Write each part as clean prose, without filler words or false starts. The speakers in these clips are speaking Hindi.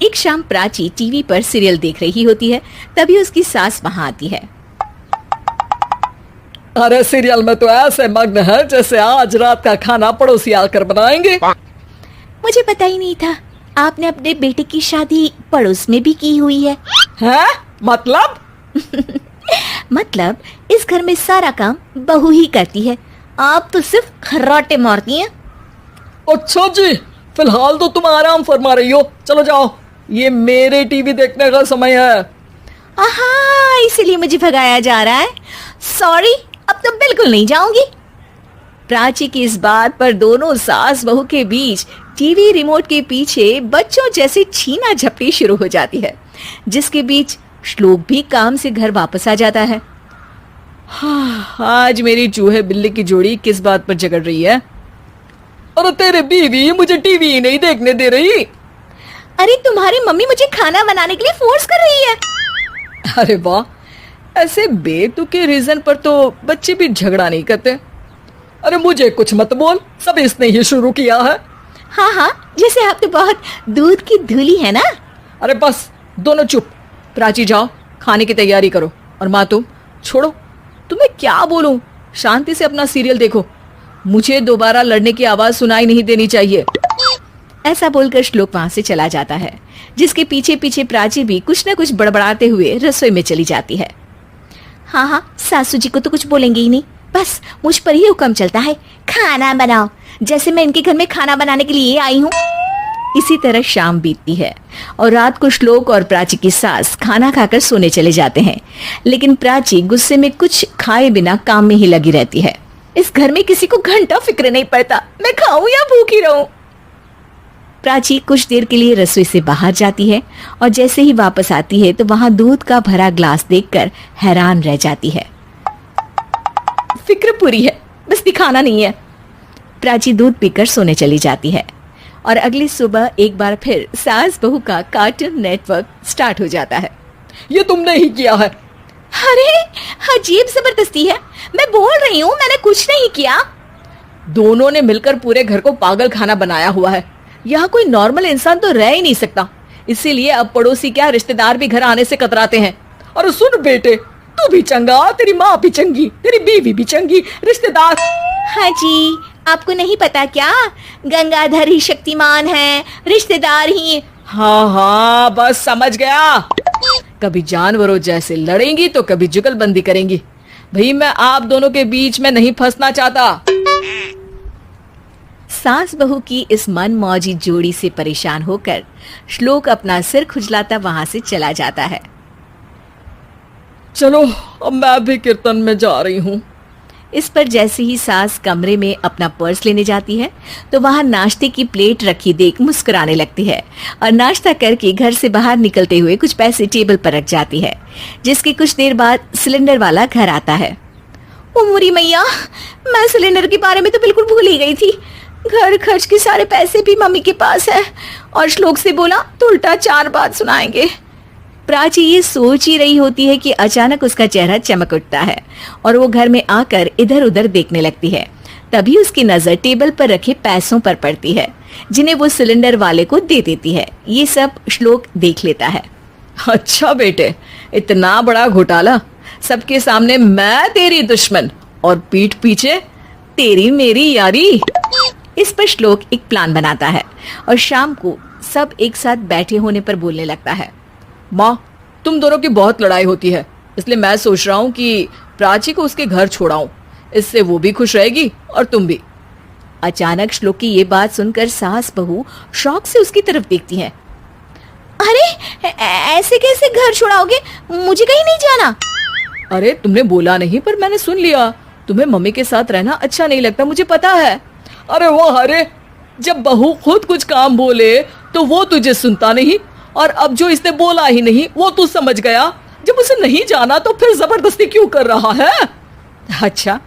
एक शाम प्राची टीवी पर सीरियल देख रही होती है। तभी उसकी सास वहां आती है। अरे सीरियल में तो ऐसे मग्न है जैसे आज रात का खाना पड़ोसी आकर बनाएंगे। मुझे पता ही नहीं था आपने अपने बेटे की शादी पड़ोस में भी की हुई है। हैं? मतलब? मतलब इस घर में सारा काम बहू ही करती है, आप तो सिर्फ खर्राटे मारती हैं। अच्छा जी, फिलहाल तो तुम आराम फरमा रही हो, चलो जाओ, ये मेरे टीवी देखने का समय है। आहा, इसीलिए मुझे भगाया जा रहा है। सॉरी, अब तो बिल्कुल नहीं जाऊंगी। प्राची की इस बात पर दोनों सास बहू के बीच टीवी रिमोट के पीछे बच्चों जैसे छीना झपटी शुरू हो जाती है, जिसके बीच श्लोक भी काम से घर वापस आ जाता है। हाँ, आज मेरी चूहे बिल्ली की जोड़ी किस बात पर झगड़ रही है? अरे तेरे बीवी मुझे टीवी ही नहीं देखने दे रही। अरे तुम्हारी मम्मी मुझे खाना बनाने के लिए फोर्स कर रही है। अरे वाह, ऐसे बेतुके रीजन पर तो बच्चे भी झगड़ा नहीं करते। अरे मुझे कुछ मत बोल, सब इसने ही शुरू किया है। हाँ हाँ, जैसे आप तो बहुत दूध की धूली है ना। अरे बस दोनों चुप। प्राची जाओ, खाने की तैयारी करो। और माँ तुम छोड़ो, तुम्हें क्या बोलूं, शांति से अपना सीरियल देखो, मुझे दोबारा लड़ने की आवाज सुनाई नहीं देनी चाहिए। ऐसा बोलकर श्लोक वहां से चला जाता है, जिसके पीछे पीछे प्राची भी कुछ न कुछ बड़बड़ाते हुए रसोई में चली जाती है। हाँ हाँ, सासू जी को तो कुछ बोलेंगे ही नहीं, बस मुझ पर ही हुक्म चलता है, खाना बनाओ, जैसे मैं इनके घर में खाना बनाने के लिए आई हूँ। इसी तरह शाम बीतती है और रात को श्लोक और प्राची की सास खाना खाकर सोने चले जाते हैं, लेकिन प्राची गुस्से में कुछ खाए बिना काम में ही लगी रहती है। इस घर में किसी को घंटा फिक्र नहीं पड़ता, मैं खाऊं या भूखी रहूं। प्राची कुछ देर के लिए रसोई से बाहर जाती है और जैसे ही वापस आती है तो वहां दूध का भरा ग्लास देखकर हैरान रह जाती है। फिक्र पूरी है, बस दिखाना नहीं है। प्राची दूध पीकर सोने चली जाती है और अगली सुबह एक बार फिर सास बहू का कार्टून नेटवर्क स्टार्ट हो जाता है। ये तुमने ही किया है। अरे अजीब जबरदस्ती है, मैं बोल रही हूँ मैंने कुछ नहीं किया। दोनों ने मिलकर पूरे घर को पागल खाना बनाया हुआ है। यहाँ कोई नॉर्मल इंसान तो रह ही नहीं सकता, इसीलिए अब पड़ोसी क्या रिश्तेदार भी घर आने से कतराते हैं। और सुन बेटे, तू भी चंगा, तेरी माँ भी चंगी, तेरी बीवी भी चंगी, रिश्तेदार। हाँ जी, आपको नहीं पता क्या, गंगाधर ही शक्तिमान है, रिश्तेदार ही। हाँ हाँ, बस समझ गया। कभी जानवरों जैसे लड़ेंगी तो कभी जुगलबंदी करेंगी। भाई मैं आप दोनों के बीच में नहीं फंसना चाहता। सास बहू की इस मनमौजी जोड़ी से परेशान होकर श्लोक अपना सिर खुजलाता वहां से चला जाता है। चलो अब मैं भी कीर्तन में जा रही हूँ। इस पर जैसे ही सास कमरे में अपना पर्स लेने जाती है तो वहां नाश्ते की प्लेट रखी देख मुस्कुराने लगती है और नाश्ता करके घर से बाहर निकलते हुए कुछ पैसे टेबल पर रख जाती है, जिसके कुछ देर बाद सिलेंडर वाला घर आता है। ओ मुरी मैया, मैं सिलेंडर के बारे में तो बिल्कुल भूल ही गई थी। घर खर्च के सारे पैसे भी मम्मी के पास है और श्लोक से बोला तो उल्टा 4 बात सुनाएंगे। प्राची ये सोच ही रही होती है कि अचानक उसका चेहरा चमक उठता है और वो घर में आकर इधर उधर देखने लगती है। तभी उसकी नजर टेबल पर रखे पैसों पर पड़ती है, जिन्हें वो सिलेंडर वाले को दे देती है। ये सब श्लोक देख लेता है। अच्छा बेटे, इतना बड़ा घोटाला, सबके सामने मैं तेरी दुश्मन और पीठ पीछे तेरी मेरी यारी। इस पर श्लोक एक प्लान बनाता है और शाम को सब एक साथ बैठे होने पर बोलने लगता है। माँ, तुम दोनों की बहुत लड़ाई होती है, इसलिए मैं सोच रहा हूँ कि प्राची को उसके घर छोड़ाऊं, इससे वो भी खुश रहेगी और तुम भी। अचानक श्लोक की ये बात सुनकर सास बहू शौक से उसकी तरफ देखती हैं। अरे ऐसे कैसे घर छोड़ाओगे, मुझे कहीं नहीं जाना। अरे तुमने बोला नहीं पर मैंने सुन लिया, तुम्हें मम्मी के साथ रहना अच्छा नहीं लगता, मुझे पता है। अरे वो अरे, जब बहू खुद कुछ काम बोले तो वो तुझे सुनता नहीं, और अब जो इसने बोला ही नहीं वो तू समझ गया। जब उसे नहीं जाना तो फिर जबरदस्ती क्यों कर रहा है? अच्छा,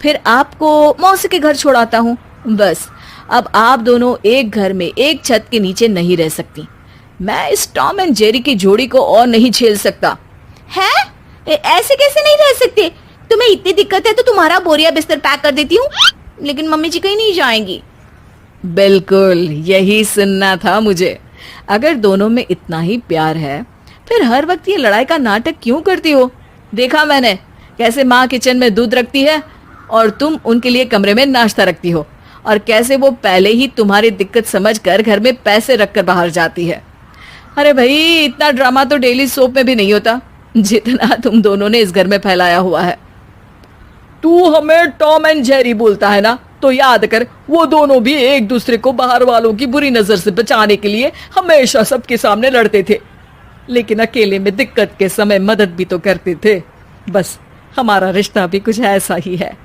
फिर आपको मौसी के घर छोड़ाता हूँ। बस अब आप दोनों एक घर में एक छत के नीचे नहीं रह सकती। मैं इस टॉम एंड जेरी की जोड़ी को और नहीं झेल सकता। है? ऐसे कैसे नहीं रह सकते? तुम्हें इतनी दिक्कत है तो तुम्हारा बोरिया बिस्तर पैक कर देती हूँ, लेकिन मम्मी जी कहीं नहीं जाएंगी। बिल्कुल यही सुनना था मुझे। अगर दोनों में इतना ही प्यार है फिर हर वक्त ये लड़ाई का नाटक क्यों करती हो? देखा मैंने कैसे माँ किचन में दूध रखती है और तुम उनके लिए कमरे में नाश्ता रखती हो, और कैसे वो पहले ही तुम्हारी दिक्कत समझकर घर में पैसे रखकर बाहर जाती है। अरे भाई, इतना ड्रामा तो डेली सोप में भी नहीं होता जितना तुम दोनों ने इस घर में फैलाया हुआ है। तू हमें टॉम एंड जेरी बोलता है ना, तो याद कर वो दोनों भी एक दूसरे को बाहर वालों की बुरी नजर से बचाने के लिए हमेशा सबके सामने लड़ते थे, लेकिन अकेले में दिक्कत के समय मदद भी तो करते थे। बस हमारा रिश्ता भी कुछ ऐसा ही है।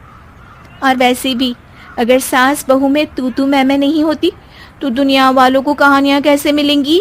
और वैसे भी अगर सास बहू में तू मैं नहीं होती तो दुनिया वालों को कहानियां कैसे मिलेंगी?